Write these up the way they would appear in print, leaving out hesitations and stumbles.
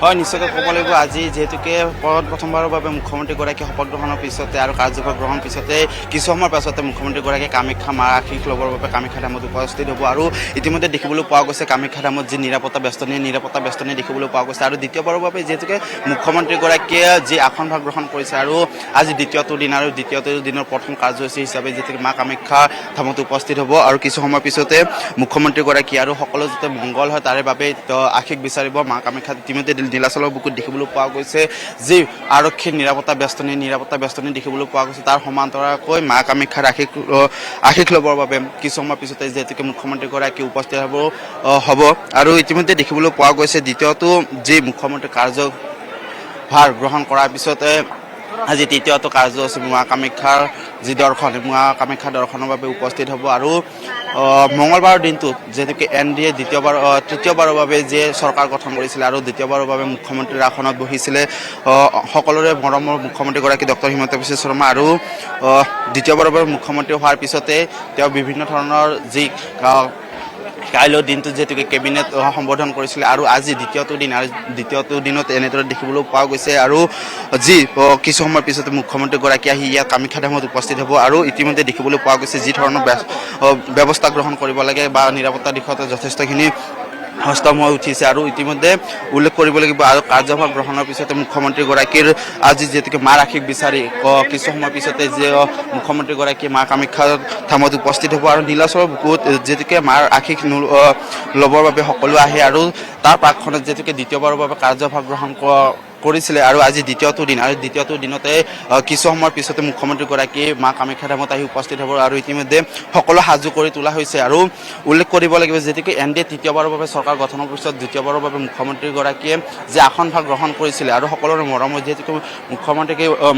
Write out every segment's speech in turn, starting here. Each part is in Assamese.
হয় নিশ্চয়কৈ ক'ব লাগিব আজি যিহেতুকে প্ৰথমবাৰৰ বাবে মুখ্যমন্ত্ৰীগৰাকীয়ে শপত গ্ৰহণৰ পিছতে আৰু কাৰ্যভাৰ গ্ৰহণৰ পিছতে কিছু সময়ৰ পাছতে মুখ্যমন্ত্ৰীগৰাকীয়ে কামাখ্যা মাৰ আশীষ ল'বৰ বাবে কামাখ্যা ধামত উপস্থিত হ'ব আৰু ইতিমধ্যে দেখিবলৈ পোৱা গৈছে কামাখ্যা ধামত যি নিৰাপত্তা বেষ্টনী দেখিবলৈ পোৱা গৈছে আৰু দ্বিতীয়বাৰৰ বাবে যিহেতুকে মুখ্যমন্ত্ৰীগৰাকীয়ে যি আসনভাৰ গ্ৰহণ কৰিছে আৰু আজি দ্বিতীয়টো দিন আৰু দ্বিতীয়টো দিনৰ প্ৰথম কাৰ্যসূচী হিচাপে যিহেতুকে মা কামাখ্যা ধামত উপস্থিত হ'ব আৰু কিছু সময়ৰ পিছতে মুখ্যমন্ত্ৰীগৰাকী আৰু সকলো যাতে মংগল হয় তাৰে বাবে আশীষ বিচাৰিব মা কামাখ্যা। ইতিমধ্যে নীলাচলৰ বুকুত দেখিবলৈ পোৱা গৈছে যি আৰক্ষীৰ নিৰাপত্তা বেষ্টনী দেখিবলৈ পোৱা গৈছে তাৰ সমান্তৰালকৈ মা কামাখ্যাৰ আশীষ ল'বৰ বাবে কিছু সময়ৰ পিছতে যিহেতুকে মুখ্যমন্ত্ৰীগৰাকী উপস্থিত হ'ব আৰু ইতিমধ্যে দেখিবলৈ পোৱা গৈছে দ্বিতীয়টো যি মুখ্যমন্ত্ৰী কাৰ্যভাৰ গ্ৰহণ কৰাৰ পিছতে আজি তৃতীয়টো কাৰ্যসূচী মা কামাখ্যাৰ যি দৰ্শন মা কামাখ্যা দৰ্শনৰ বাবে উপস্থিত হ'ব আৰু মঙলবাৰৰ দিনটোত যিহেতুকে NDA তৃতীয়বাৰৰ বাবে যে চৰকাৰ গঠন কৰিছিলে আৰু দ্বিতীয়বাৰৰ বাবে মুখ্যমন্ত্ৰীৰ আসনত বহিছিলে সকলোৰে মৰমৰ মুখ্যমন্ত্ৰীগৰাকী ডক্টৰ হিমন্ত বিশ্ব শৰ্মা আৰু দ্বিতীয়বাৰৰ বাবে মুখ্যমন্ত্ৰী হোৱাৰ পিছতে তেওঁ বিভিন্ন ধৰণৰ যি কাইলৈৰ দিনটোত যিহেতুকে কেবিনেট সম্বোধন কৰিছিলে আৰু আজি দ্বিতীয়টো দিনত এনেদৰে দেখিবলৈ পোৱা গৈছে আৰু যি কিছু সময়ৰ পিছতে মুখ্যমন্ত্ৰীগৰাকী আহি ইয়াত কামাখ্যা ধামত উপস্থিত হ'ব আৰু ইতিমধ্যে দেখিবলৈ পোৱা গৈছে যি ধৰণৰ ব্যৱস্থা গ্ৰহণ কৰিব লাগে বা নিৰাপত্তা দিশত যথেষ্টখিনি হস্তম হৈ উঠিছে আৰু ইতিমধ্যে উল্লেখ কৰিব লাগিব আৰু কাৰ্যভাৰ গ্ৰহণৰ পিছতে মুখ্যমন্ত্ৰীগৰাকীৰ আজি যিহেতুকে মাৰ আশীষ বিচাৰি কিছু সময়ৰ পিছতে যে মুখ্যমন্ত্ৰীগৰাকীয়ে মা কামাখ্যা ধামত উপস্থিত হ'ব আৰু নীলাচলৰ বুকুত যিহেতুকে মাৰ আশীষ ল'বৰ বাবে সকলো আহে আৰু তাৰ প্ৰাকখনত যিহেতুকে দ্বিতীয়বাৰৰ বাবে কাৰ্যভাৰ গ্ৰহণ কৰিছিলে আৰু আজি দ্বিতীয়টো দিনতে কিছু সময়ৰ পিছতে মুখ্যমন্ত্ৰীগৰাকী মা কামাখ্যা ধামত আহি উপস্থিত হ'ব আৰু ইতিমধ্যে সকলো সাজু কৰি তোলা হৈছে আৰু উল্লেখ কৰিব লাগিব যিহেতুকে NDA তৃতীয়বাৰৰ বাবে চৰকাৰ গঠনৰ পিছত দ্বিতীয়বাৰৰ বাবে মুখ্যমন্ত্ৰীগৰাকীয়ে যে আসনভাৰ গ্ৰহণ কৰিছিলে আৰু সকলোৰে মৰমৰ যিহেতুকে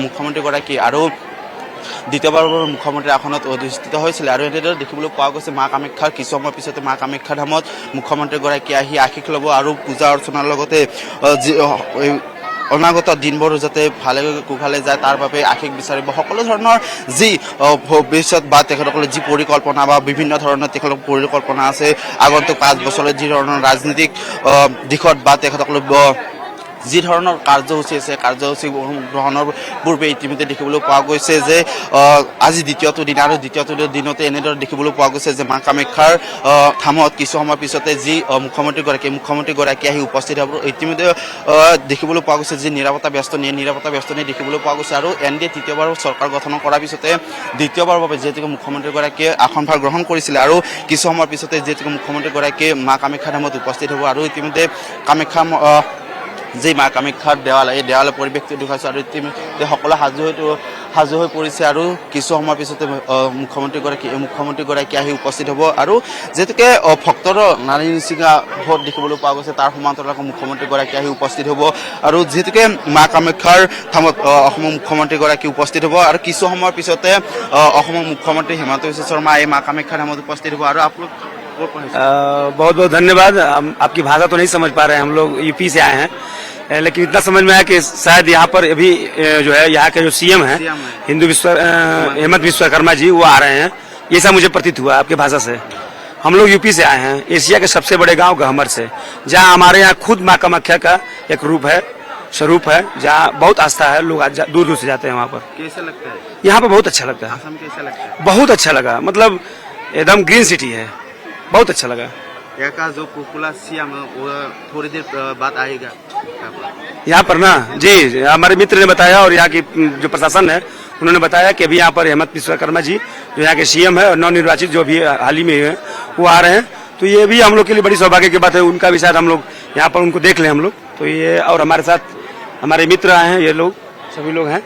মুখ্যমন্ত্ৰীগৰাকী আৰু দ্বিতীয়বাৰৰ বাবে মুখ্যমন্ত্ৰীৰ আসনত অধিষ্ঠিত হৈছিলে আৰু এনেদৰে দেখিবলৈ পোৱা গৈছে মা কামাখ্যাৰ কিছু সময়ৰ পিছতে মা কামাখ্যা ধামত মুখ্যমন্ত্ৰীগৰাকী আহি আশীষ ল'ব আৰু পূজা অৰ্চনাৰ লগতে অনাগত দিনবোৰো যাতে ভালে কুশলে যায় তাৰ বাবে আশীষ বিচাৰিব সকলো ধৰণৰ যি ভৱিষ্যত বা তেখেতসকলে যি পৰিকল্পনা বা বিভিন্ন ধৰণৰ তেখেতসকলৰ পৰিকল্পনা আছে আগন্তুক 5 বছৰত যি ধৰণৰ ৰাজনীতিক দিশত বা তেখেতসকলৰ যি ধৰণৰ কাৰ্যসূচী আছে কাৰ্যসূচী গ্ৰহণৰ পূৰ্বে ইতিমধ্যে দেখিবলৈ পোৱা গৈছে যে আজি দ্বিতীয়টো দিনতে এনেদৰে দেখিবলৈ পোৱা গৈছে যে মা কামাখ্যাৰ ধামত কিছু সময়ৰ পিছতে যি মুখ্যমন্ত্ৰীগৰাকী আহি উপস্থিত হ'ব ইতিমধ্যে দেখিবলৈ পোৱা গৈছে যে নিৰাপত্তা বেষ্টনী দেখিবলৈ পোৱা গৈছে আৰু NDA তৃতীয়বাৰ চৰকাৰ গঠন কৰাৰ পিছতে দ্বিতীয়বাৰৰ বাবে যিহেতুকে মুখ্যমন্ত্ৰীগৰাকীয়ে আসনভাৰ গ্ৰহণ কৰিছিলে আৰু কিছু সময়ৰ পিছতে যিহেতুকে মুখ্যমন্ত্ৰীগৰাকীয়ে মা কামাখ্যা ধামত উপস্থিত হ'ব আৰু ইতিমধ্যে কামাখ্যা যি মা কামাখ্যাৰ এই দেৱালয় পৰিৱেশটো দেখুৱাইছে আৰু ইতিমধ্যে সকলো সাজু হৈ পৰিছে আৰু কিছু সময়ৰ পিছতে মুখ্যমন্ত্ৰীগৰাকী আহি উপস্থিত হ'ব আৰু যিহেতুকে ভক্তৰ নাৰী নিচিঙা ভোট দেখিবলৈ পোৱা গৈছে তাৰ সমান্তৰালকৈ মুখ্যমন্ত্ৰীগৰাকী আহি উপস্থিত হ'ব আৰু যিহেতুকে মা কামাখ্যাৰ ধামত অসমৰ মুখ্যমন্ত্ৰীগৰাকী উপস্থিত হ'ব আৰু কিছু সময়ৰ পিছতে অসমৰ মুখ্যমন্ত্ৰী হিমন্ত বিশ্ব শৰ্মা এই মা কামাখ্যা ধামত উপস্থিত হ'ব আৰু बहुत बहुत धन्यवाद। आपकी भाषा तो नहीं समझ पा रहे हैं, हम लोग यूपी से आए हैं, लेकिन इतना समझ में आया कि शायद यहाँ पर अभी जो है यहाँ के जो CM हैं हेमंत विश्वकर्मा जी वो आ रहे हैं, ऐसा मुझे प्रतीत हुआ आपकी भाषा से। हम लोग यूपी से आए हैं, एशिया के सबसे बड़े गांव गहमर से, जहाँ हमारे यहाँ खुद माँ कामाख्या का एक स्वरूप है, जहाँ बहुत आस्था है, लोग दूर दूर से जाते हैं वहाँ पर। कैसा लगता है यहाँ पर? बहुत अच्छा लगता है। असम कैसा लगता है? बहुत अच्छा लगा, मतलब एकदम ग्रीन सिटी है, बहुत अच्छा लगा। यहाँ का जो पॉपुलर CM वो थोड़ी देर बाद आएगा यहाँ पर ना जी, हमारे मित्र ने बताया और यहाँ की जो प्रशासन है उन्होंने बताया कि अभी यहाँ पर हेमंत विश्वकर्मा जी जो यहाँ के CM है और नवनिर्वाचित जो भी हाल ही में है वो आ रहे हैं, तो ये भी हम लोग के लिए बड़ी सौभाग्य की बात है। उनका भी शायद हम लोग यहाँ पर उनको देख लें हम लोग, तो ये और हमारे साथ हमारे मित्र आए हैं, ये लोग सभी लोग हैं,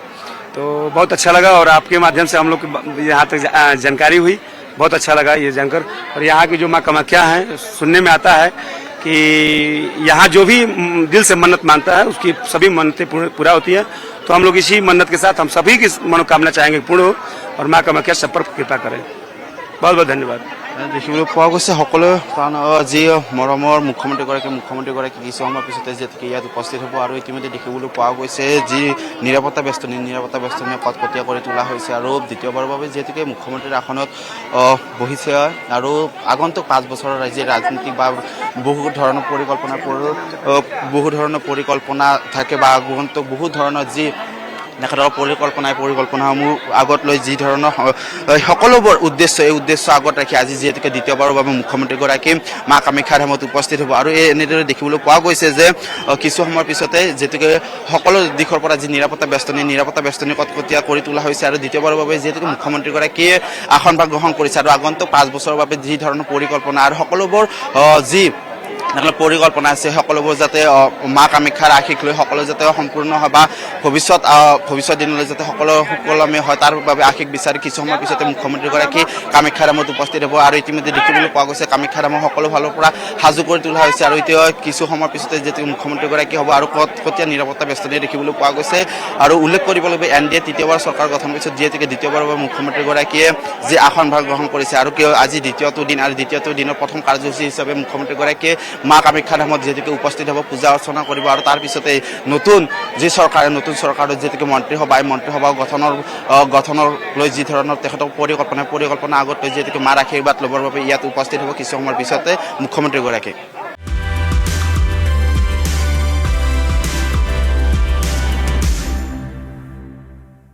तो बहुत अच्छा लगा और आपके माध्यम से हम लोग यहाँ तक जानकारी हुई, बहुत अच्छा लगा ये जानकर। और यहाँ की जो माँ कामाख्या है, सुनने में आता है कि यहाँ जो भी दिल से मन्नत मानता है उसकी सभी मन्नतें पूरा होती है, तो हम लोग इसी मन्नत के साथ हम सभी की मनोकामना चाहेंगे पूर्ण हो और माँ कामाख्या सब पर कृपा करें। बहुत बहुत धन्यवाद। দেখিবলৈ পোৱা গৈছে সকলো কাৰণ যি মৰমৰ মুখ্যমন্ত্ৰীগৰাকী কিছু সময়ৰ পিছতে যিহেতুকে ইয়াত উপস্থিত হ'ব আৰু ইতিমধ্যে দেখিবলৈ পোৱা গৈছে যি নিৰাপত্তা বেষ্টনী কটকটীয়া কৰি তোলা হৈছে আৰু দ্বিতীয়বাৰৰ বাবে যিহেতুকে মুখ্যমন্ত্ৰীৰ আসনত বহিছে আৰু আগন্তুক 5 বছৰৰ ৰাজ্যিক ৰাজনীতিক বা বহু ধৰণৰ পৰিকল্পনা থাকে বা আগন্তুক বহু ধৰণৰ যি তেখেতৰ পৰিকল্পনাসমূহ আগত লৈ যি ধৰণৰ সকলোবোৰ এই উদ্দেশ্য আগত ৰাখি আজি যিহেতুকে দ্বিতীয়বাৰৰ বাবে মুখ্যমন্ত্ৰীগৰাকী মা কামাখ্যা ধামত উপস্থিত হ'ব আৰু এনেদৰে দেখিবলৈ পোৱা গৈছে যে কিছু সময়ৰ পিছতে যিহেতুকে সকলো দিশৰ পৰা যি নিৰাপত্তা বেষ্টনী কটকটীয়া কৰি তোলা হৈছে আৰু দ্বিতীয়বাৰৰ বাবে যিহেতুকে মুখ্যমন্ত্ৰীগৰাকীয়ে আসনভাগ গ্ৰহণ কৰিছে আৰু আগন্তুক 5 বছৰৰ বাবে যি ধৰণৰ পৰিকল্পনা আৰু সকলোবোৰ যি পৰিকল্পনা আছে সকলোবোৰ যাতে মা কামাখ্যাৰ আশীষ লৈ সকলো যাতে সম্পূৰ্ণ হয় বা ভৱিষ্যত দিনলৈ যাতে সকলো সুকলমে হয় তাৰ বাবে আশীষ বিচাৰি কিছু সময়ৰ পিছতে মুখ্যমন্ত্ৰীগৰাকী কামাখ্যা ধামত উপস্থিত হ'ব আৰু ইতিমধ্যে দেখিবলৈ পোৱা গৈছে কামাখ্যা ধামৰ সকলো ফালৰ পৰা সাজু কৰি তোলা হৈছে আৰু এতিয়া কিছু সময়ৰ পিছতে যিহেতু মুখ্যমন্ত্ৰীগৰাকী হ'ব আৰু কটকটীয়া নিৰাপত্তা বেষ্টনী দেখিবলৈ পোৱা গৈছে আৰু উল্লেখ কৰিব লাগিব NDA তৃতীয়বাৰ চৰকাৰ গঠন পিছত যিহেতুকে দ্বিতীয়বাৰৰ বাবে মুখ্যমন্ত্ৰীগৰাকীয়ে যি আসনভাগ গ্ৰহণ কৰিছে আৰু আজি দ্বিতীয়টো দিনৰ প্ৰথম কাৰ্যসূচী হিচাপে মুখ্যমন্ত্ৰীগৰাকীয়ে মা কামাখ্যা ধামত যিহেতুকে উপস্থিত হ'ব পূজা অৰ্চনা কৰিব আৰু তাৰ পিছতে নতুন চৰকাৰৰ যিহেতুকে মন্ত্ৰীসভা গঠনৰ লৈ যি ধৰণৰ তেখেতৰ পৰিকল্পনা আগত লৈ যিহেতুকে মাৰ আশীৰ্বাদ ল'বৰ বাবে ইয়াত উপস্থিত হ'ব কিছু সময়ৰ পিছতে মুখ্যমন্ত্ৰীগৰাকী